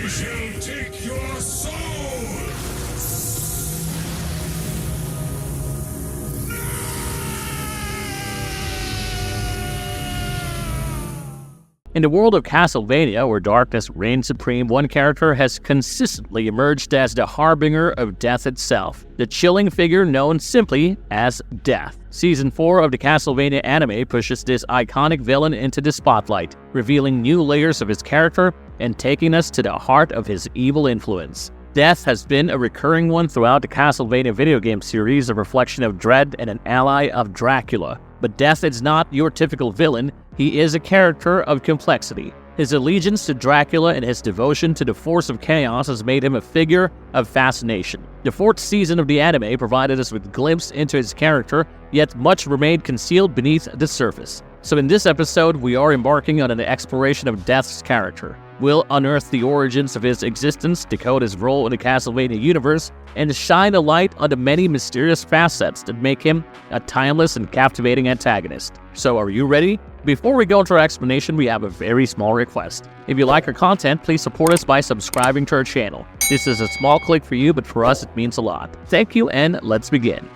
shall take your soul! In the world of Castlevania, where darkness reigns supreme, one character has consistently emerged as the harbinger of death itself, the chilling figure known simply as Death. Season 4 of the Castlevania anime pushes this iconic villain into the spotlight, revealing new layers of his character and taking us to the heart of his evil influence. Death has been a recurring one throughout the Castlevania video game series, a reflection of dread and an ally of Dracula. But Death is not your typical villain. He is a character of complexity. His allegiance to Dracula and his devotion to the force of chaos has made him a figure of fascination. The 4th season of the anime provided us with a glimpse into his character, yet much remained concealed beneath the surface. So in this episode, we are embarking on an exploration of Death's character. We'll unearth the origins of his existence, decode his role in the Castlevania universe, and shine a light on the many mysterious facets that make him a timeless and captivating antagonist. So are you ready? Before we go into our explanation, we have a very small request. If you like our content, please support us by subscribing to our channel. This is a small click for you, but for us it means a lot. Thank you, and let's begin.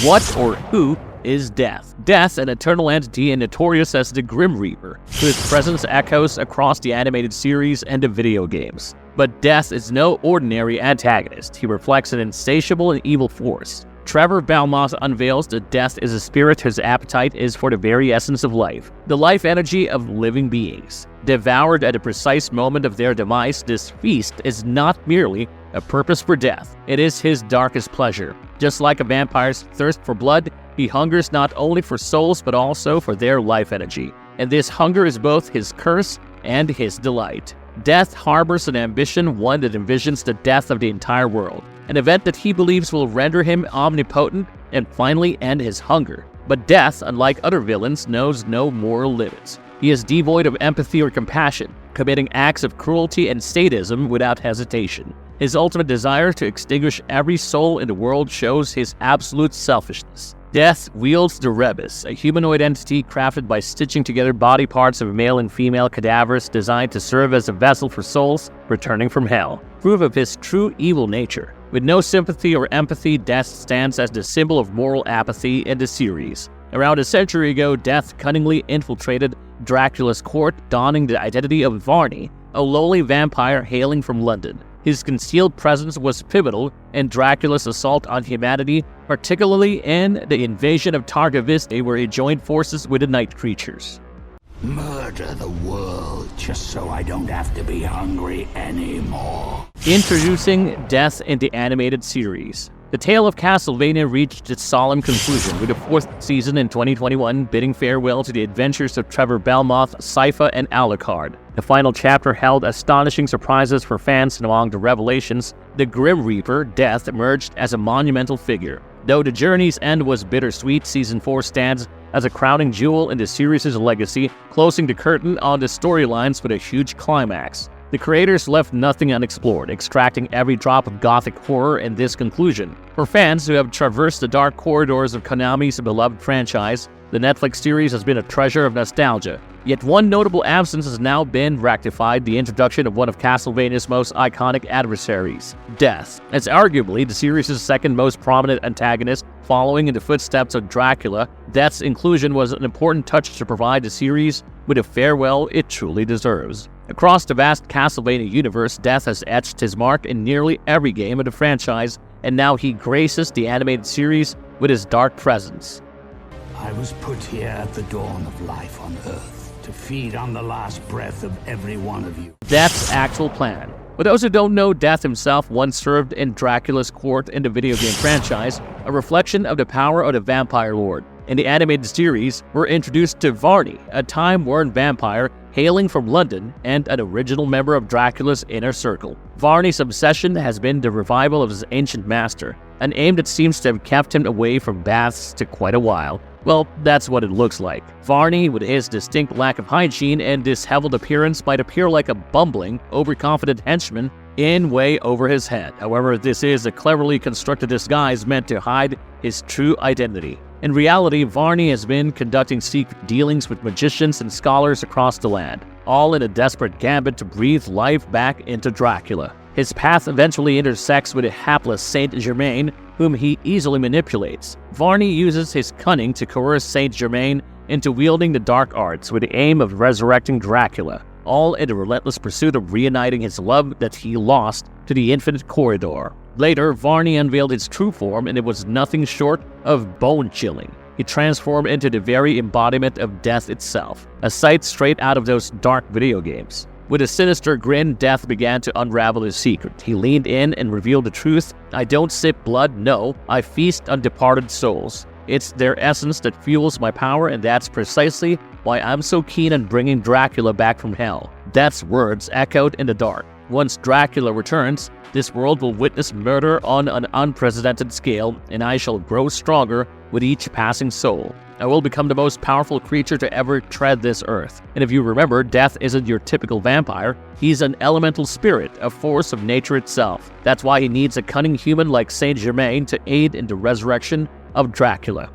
What or who is Death? Death, an eternal entity and notorious as the Grim Reaper, whose presence echoes across the animated series and the video games. But Death is no ordinary antagonist. He reflects an insatiable and evil force. Trevor Belmont unveils that Death is a spirit whose appetite is for the very essence of life, the life energy of living beings. Devoured at a precise moment of their demise, this feast is not merely a purpose for Death. It is his darkest pleasure. Just like a vampire's thirst for blood, he hungers not only for souls but also for their life energy. And this hunger is both his curse and his delight. Death harbors an ambition, one that envisions the death of the entire world, an event that he believes will render him omnipotent and finally end his hunger. But Death, unlike other villains, knows no moral limits. He is devoid of empathy or compassion, committing acts of cruelty and sadism without hesitation. His ultimate desire to extinguish every soul in the world shows his absolute selfishness. Death wields the Rebus, a humanoid entity crafted by stitching together body parts of male and female cadavers designed to serve as a vessel for souls returning from hell, proof of his true evil nature. With no sympathy or empathy, Death stands as the symbol of moral apathy in the series. Around a century ago, Death cunningly infiltrated Dracula's court, donning the identity of Varney, a lowly vampire hailing from London. His concealed presence was pivotal in Dracula's assault on humanity, particularly in the invasion of Targoviste, where he joined forces with the night creatures. Murder the world just so I don't have to be hungry anymore. Introducing Death in the animated series. The tale of Castlevania reached its solemn conclusion with the 4th season in 2021, bidding farewell to the adventures of Trevor Belmont, Sypha, and Alucard. The final chapter held astonishing surprises for fans, and among the revelations, the Grim Reaper, Death, emerged as a monumental figure. Though the journey's end was bittersweet, Season 4 stands as a crowning jewel in the series' legacy, closing the curtain on the storylines with a huge climax. The creators left nothing unexplored, extracting every drop of gothic horror in this conclusion. For fans who have traversed the dark corridors of Konami's beloved franchise, the Netflix series has been a treasure of nostalgia. Yet one notable absence has now been rectified: the introduction of one of Castlevania's most iconic adversaries, Death. As arguably the series' second most prominent antagonist, following in the footsteps of Dracula, Death's inclusion was an important touch to provide the series with a farewell it truly deserves. Across the vast Castlevania universe, Death has etched his mark in nearly every game of the franchise, and now he graces the animated series with his dark presence. I was put here at the dawn of life on Earth to feed on the last breath of every one of you. Death's actual plan. For those who don't know, Death himself once served in Dracula's court in the video game franchise, a reflection of the power of the Vampire Lord. In the animated series, we're introduced to Varney, a time-worn vampire hailing from London and an original member of Dracula's inner circle. Varney's obsession has been the revival of his ancient master, an aim that seems to have kept him away from baths to quite a while. Well, that's what it looks like. Varney, with his distinct lack of hygiene and disheveled appearance, might appear like a bumbling, overconfident henchman in way over his head. However, this is a cleverly constructed disguise meant to hide his true identity. In reality, Varney has been conducting secret dealings with magicians and scholars across the land, all in a desperate gambit to breathe life back into Dracula. His path eventually intersects with a hapless Saint Germain, whom he easily manipulates. Varney uses his cunning to coerce Saint Germain into wielding the dark arts with the aim of resurrecting Dracula, all in the relentless pursuit of reuniting his love that he lost to the Infinite Corridor. Later, Varney unveiled his true form, and it was nothing short of bone-chilling. He transformed into the very embodiment of death itself, a sight straight out of those dark video games. With a sinister grin, Death began to unravel his secret. He leaned in and revealed the truth. "I don't sip blood, no, I feast on departed souls. It's their essence that fuels my power, and that's precisely why I'm so keen on bringing Dracula back from hell." Death's words echoed in the dark. Once Dracula returns, this world will witness murder on an unprecedented scale, and I shall grow stronger with each passing soul. I will become the most powerful creature to ever tread this earth. And if you remember, Death isn't your typical vampire. He's an elemental spirit, a force of nature itself. That's why he needs a cunning human like Saint Germain to aid in the resurrection of Dracula.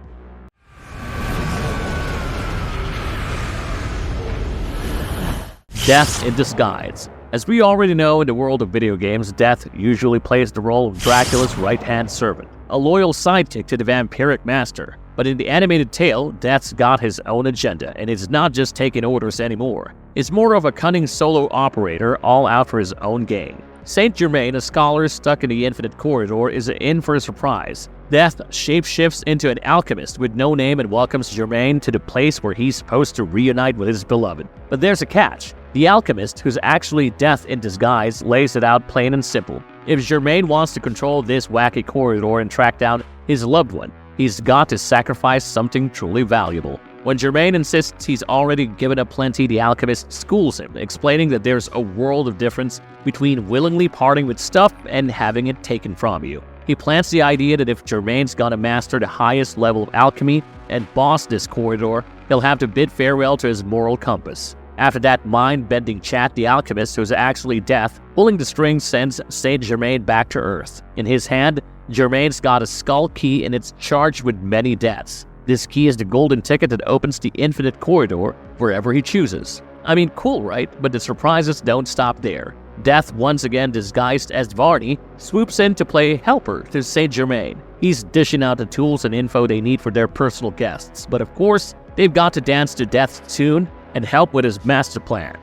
Death in disguise. As we already know, in the world of video games, Death usually plays the role of Dracula's right-hand servant, a loyal sidekick to the vampiric master. But in the animated tale, Death's got his own agenda, and it's not just taking orders anymore. It's more of a cunning solo operator, all out for his own gain. Saint Germain, a scholar stuck in the Infinite Corridor, is in for a surprise. Death shapeshifts into an alchemist with no name and welcomes Germain to the place where he's supposed to reunite with his beloved. But there's a catch. The alchemist, who's actually Death in disguise, lays it out plain and simple. If Germain wants to control this wacky corridor and track down his loved one, he's got to sacrifice something truly valuable. When Germain insists he's already given up plenty, the alchemist schools him, explaining that there's a world of difference between willingly parting with stuff and having it taken from you. He plants the idea that if Germain's gonna master the highest level of alchemy and boss this corridor, he'll have to bid farewell to his moral compass. After that mind-bending chat, the alchemist, who's actually Death, pulling the strings, sends Saint Germain back to Earth. In his hand, Germain's got a skull key, and it's charged with many deaths. This key is the golden ticket that opens the Infinite Corridor wherever he chooses. I mean, cool, right? But the surprises don't stop there. Death, once again disguised as Varney, swoops in to play helper to Saint Germain. He's dishing out the tools and info they need for their personal guests. But of course, they've got to dance to Death's tune and help with his master plan.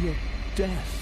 You're Death.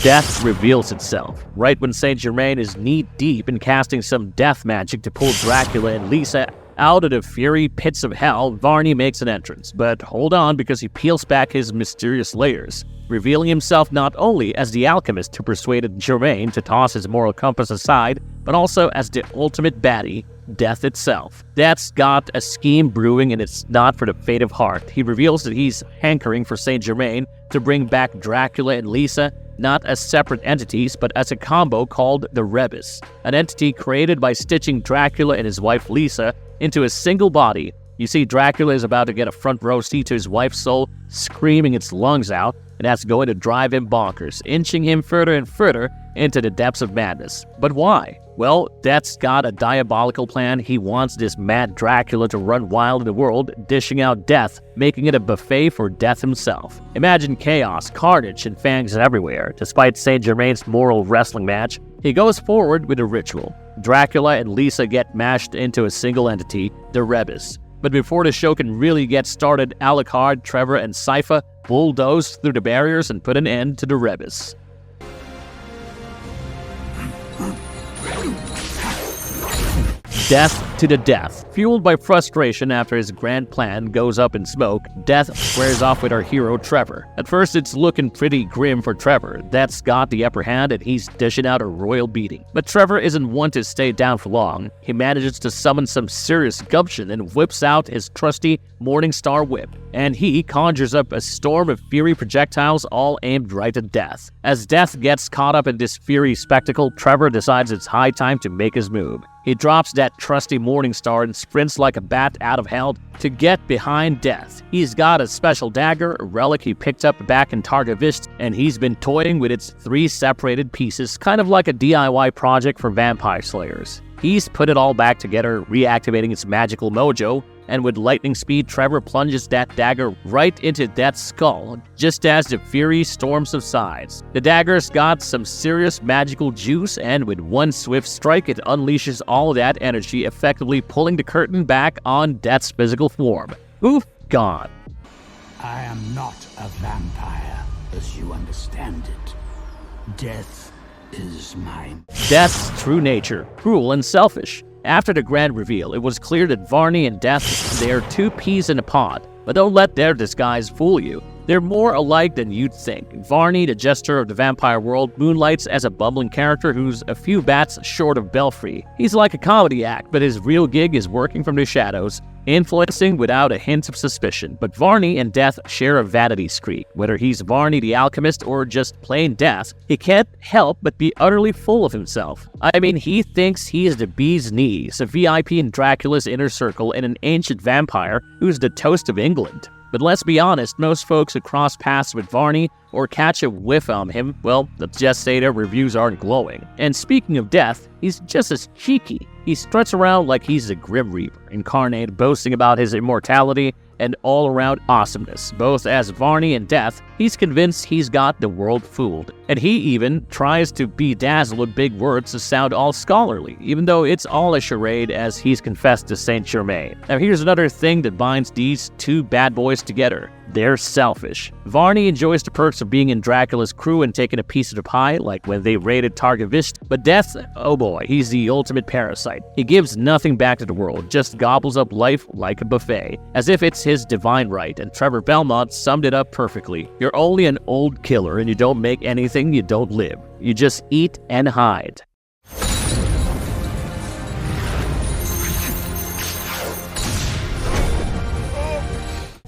Death reveals itself, right when Saint Germain is knee-deep in casting some death magic to pull Dracula and Lisa out of the fiery pits of hell. Varney makes an entrance, but hold on, because he peels back his mysterious layers, revealing himself not only as the alchemist who persuaded Germain to toss his moral compass aside, but also as the ultimate baddie, Death itself. Death's got a scheme brewing, and it's not for the faint of heart. He reveals that he's hankering for Saint Germain to bring back Dracula and Lisa, not as separate entities, but as a combo called the Rebus, an entity created by stitching Dracula and his wife Lisa into a single body. You see, Dracula is about to get a front row seat to his wife's soul, screaming its lungs out, and that's going to drive him bonkers, inching him further and further into the depths of madness. But why? Well, Death's got a diabolical plan. He wants this mad Dracula to run wild in the world, dishing out death, making it a buffet for Death himself. Imagine chaos, carnage, and fangs everywhere. Despite Saint Germain's moral wrestling match, he goes forward with a ritual. Dracula and Lisa get mashed into a single entity, the Rebus. But before the show can really get started, Alucard, Trevor, and Sypha bulldoze through the barriers and put an end to the Rebus. Death to the death. Fueled by frustration after his grand plan goes up in smoke, Death squares off with our hero Trevor. At first, it's looking pretty grim for Trevor. Death's got the upper hand and he's dishing out a royal beating. But Trevor isn't one to stay down for long. He manages to summon some serious gumption and whips out his trusty Morningstar whip. And he conjures up a storm of fury projectiles all aimed right at Death. As Death gets caught up in this fury spectacle, Trevor decides it's high time to make his move. He drops that trusty morning star and sprints like a bat out of hell to get behind Death. He's got a special dagger, a relic he picked up back in Targovist, and he's been toying with its 3 separated pieces, kind of like a DIY project for vampire slayers. He's put it all back together, reactivating its magical mojo, and with lightning speed, Trevor plunges that dagger right into Death's skull, just as the fury storm subsides. The dagger's got some serious magical juice, and with one swift strike, it unleashes all that energy, effectively pulling the curtain back on Death's physical form. Oof, gone. I am not a vampire, as you understand it. Death is mine. Death's true nature, cruel and selfish. After the grand reveal, it was clear that Varney and Death, they're 2 peas in a pod. But don't let their disguise fool you. They're more alike than you'd think. Varney, the jester of the vampire world, moonlights as a bumbling character who's a few bats short of belfry. He's like a comedy act, but his real gig is working from the shadows, influencing without a hint of suspicion. But Varney and Death share a vanity streak. Whether he's Varney the alchemist or just plain Death, he can't help but be utterly full of himself. I mean, he thinks he is the bee's knees, a VIP in Dracula's inner circle, and an ancient vampire who's the toast of England. But let's be honest, most folks who cross paths with Varney or catch a whiff on him, well, let's just say their reviews aren't glowing. And speaking of Death, he's just as cheeky. He struts around like he's the Grim Reaper incarnate, boasting about his immortality and all-around awesomeness. Both as Varney and Death, he's convinced he's got the world fooled. And he even tries to bedazzle with big words to sound all scholarly, even though it's all a charade, as he's confessed to Saint Germain. Now here's another thing that binds these 2 bad boys together. They're selfish. Varney enjoys the perks of being in Dracula's crew and taking a piece of the pie, like when they raided Targovist, but Death, oh boy, he's the ultimate parasite. He gives nothing back to the world, just gobbles up life like a buffet, as if it's his divine right, and Trevor Belmont summed it up perfectly. You're only an old killer, and you don't make anything, you don't live. You just eat and hide.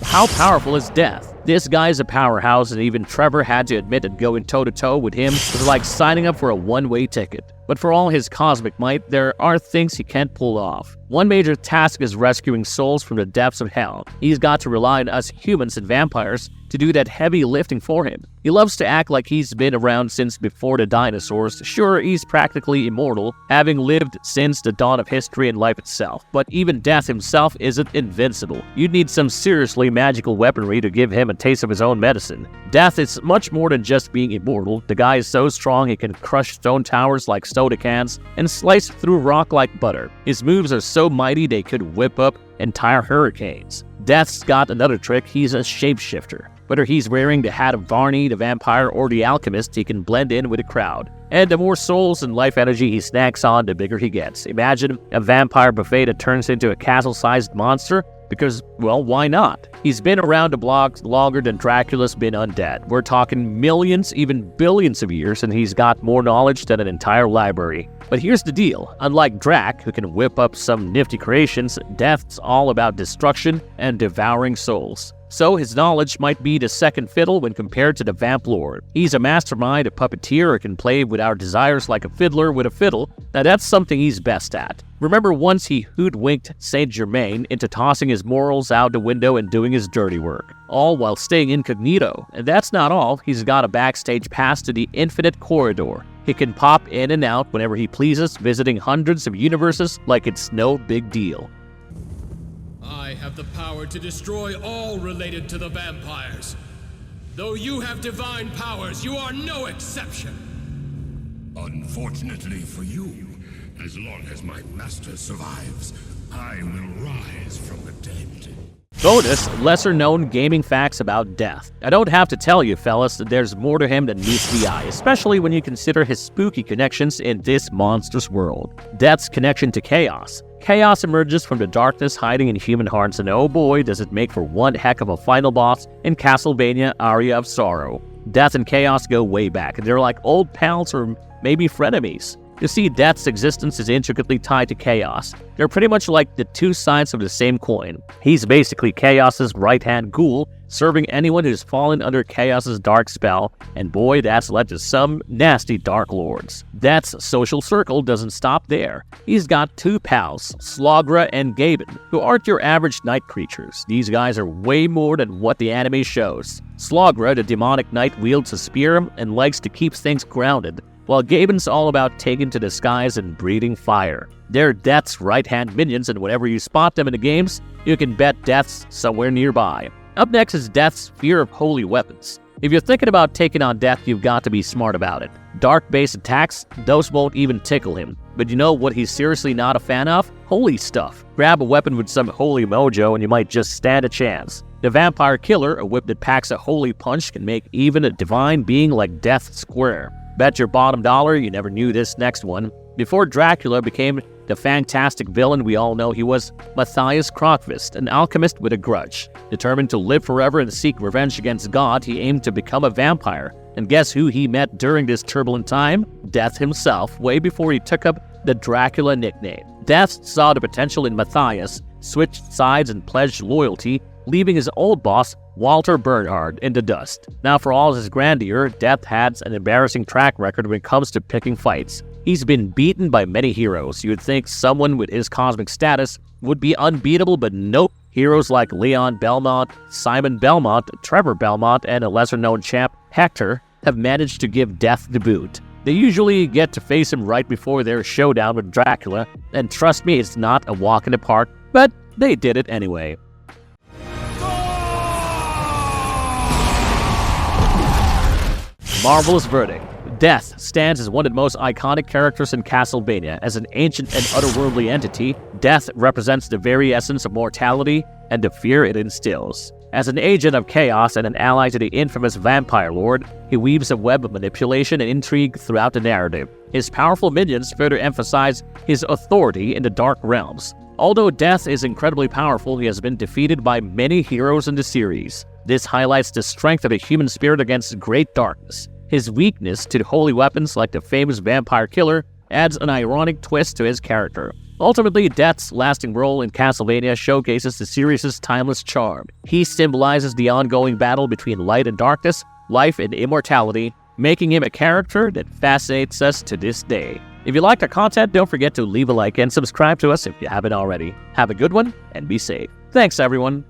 How powerful is Death? This guy's a powerhouse, and even Trevor had to admit that going toe-to-toe with him was like signing up for a one-way ticket. But for all his cosmic might, there are things he can't pull off. One major task is rescuing souls from the depths of hell. He's got to rely on us humans and vampires to do that heavy lifting for him. He loves to act like he's been around since before the dinosaurs. Sure, he's practically immortal, having lived since the dawn of history and life itself. But even Death himself isn't invincible. You'd need some seriously magical weaponry to give him a taste of his own medicine. Death is much more than just being immortal. The guy is so strong he can crush stone towers like soda cans and slice through rock like butter. His moves are so mighty they could whip up entire hurricanes. Death's got another trick. He's a shapeshifter. Whether he's wearing the hat of Varney, the vampire, or the alchemist, he can blend in with the crowd. And the more souls and life energy he snacks on, the bigger he gets. Imagine a vampire buffet that turns into a castle-sized monster, because, well, why not? He's been around the block longer than Dracula's been undead. We're talking millions, even billions of years, and he's got more knowledge than an entire library. But here's the deal. Unlike Drac, who can whip up some nifty creations, Death's all about destruction and devouring souls. So his knowledge might be the second fiddle when compared to the Vamp Lord. He's a mastermind, a puppeteer, who can play with our desires like a fiddler with a fiddle. Now that's something he's best at. Remember, once he hoodwinked Saint Germain into tossing his morals out the window and doing his dirty work, all while staying incognito. And that's not all. He's got a backstage pass to the Infinite Corridor. He can pop in and out whenever he pleases, visiting hundreds of universes like it's no big deal. I have the power to destroy all related to the vampires. Though you have divine powers, you are no exception. Unfortunately for you, as long as my master survives, I will rise from the dead. Bonus, lesser-known gaming facts about Death. I don't have to tell you, fellas, that there's more to him than meets the eye, especially when you consider his spooky connections in this monstrous world. Death's connection to chaos. Chaos emerges from the darkness hiding in human hearts, and oh boy, does it make for one heck of a final boss in Castlevania Aria of Sorrow. Death and Chaos go way back. They're like old pals or maybe frenemies. You see, Death's existence is intricately tied to Chaos. They're pretty much like the two sides of the same coin. He's basically Chaos's right-hand ghoul, serving anyone who's fallen under Chaos's dark spell, and boy, that's led to some nasty Dark Lords. Death's social circle doesn't stop there. He's got two pals, Slogra and Gaben, who aren't your average night creatures. These guys are way more than what the anime shows. Slogra, the demonic knight, wields a spear and likes to keep things grounded, while Gaben's all about taking to the skies and breathing fire. They're Death's right-hand minions, and whenever you spot them in the games, you can bet Death's somewhere nearby. Up next is Death's fear of holy weapons. If you're thinking about taking on Death, you've got to be smart about it. Dark-based attacks, those won't even tickle him. But you know what he's seriously not a fan of? Holy stuff. Grab a weapon with some holy mojo and you might just stand a chance. The Vampire Killer, a whip that packs a holy punch, can make even a divine being like Death square. Bet your bottom dollar you never knew this next one. Before Dracula became the fantastic villain we all know, he was Matthias Krokvist, an alchemist with a grudge. Determined to live forever and seek revenge against God, he aimed to become a vampire. And guess who he met during this turbulent time? Death himself, way before he took up the Dracula nickname. Death saw the potential in Matthias, switched sides and pledged loyalty, leaving his old boss, Walter Bernhard, in the dust. Now, for all his grandeur, Death has an embarrassing track record when it comes to picking fights. He's been beaten by many heroes. You would think someone with his cosmic status would be unbeatable, but nope. Heroes like Leon Belmont, Simon Belmont, Trevor Belmont, and a lesser-known champ, Hector, have managed to give Death the boot. They usually get to face him right before their showdown with Dracula, and trust me, it's not a walk in the park, but they did it anyway. Marvelous verdict. Death stands as one of the most iconic characters in Castlevania. As an ancient and otherworldly entity, Death represents the very essence of mortality and the fear it instills. As an agent of chaos and an ally to the infamous Vampire Lord, he weaves a web of manipulation and intrigue throughout the narrative. His powerful minions further emphasize his authority in the Dark Realms. Although Death is incredibly powerful, he has been defeated by many heroes in the series. This highlights the strength of the human spirit against great darkness. His weakness to holy weapons like the famous Vampire Killer adds an ironic twist to his character. Ultimately, Death's lasting role in Castlevania showcases the series' timeless charm. He symbolizes the ongoing battle between light and darkness, life and immortality, making him a character that fascinates us to this day. If you liked our content, don't forget to leave a like and subscribe to us if you haven't already. Have a good one and be safe. Thanks, everyone.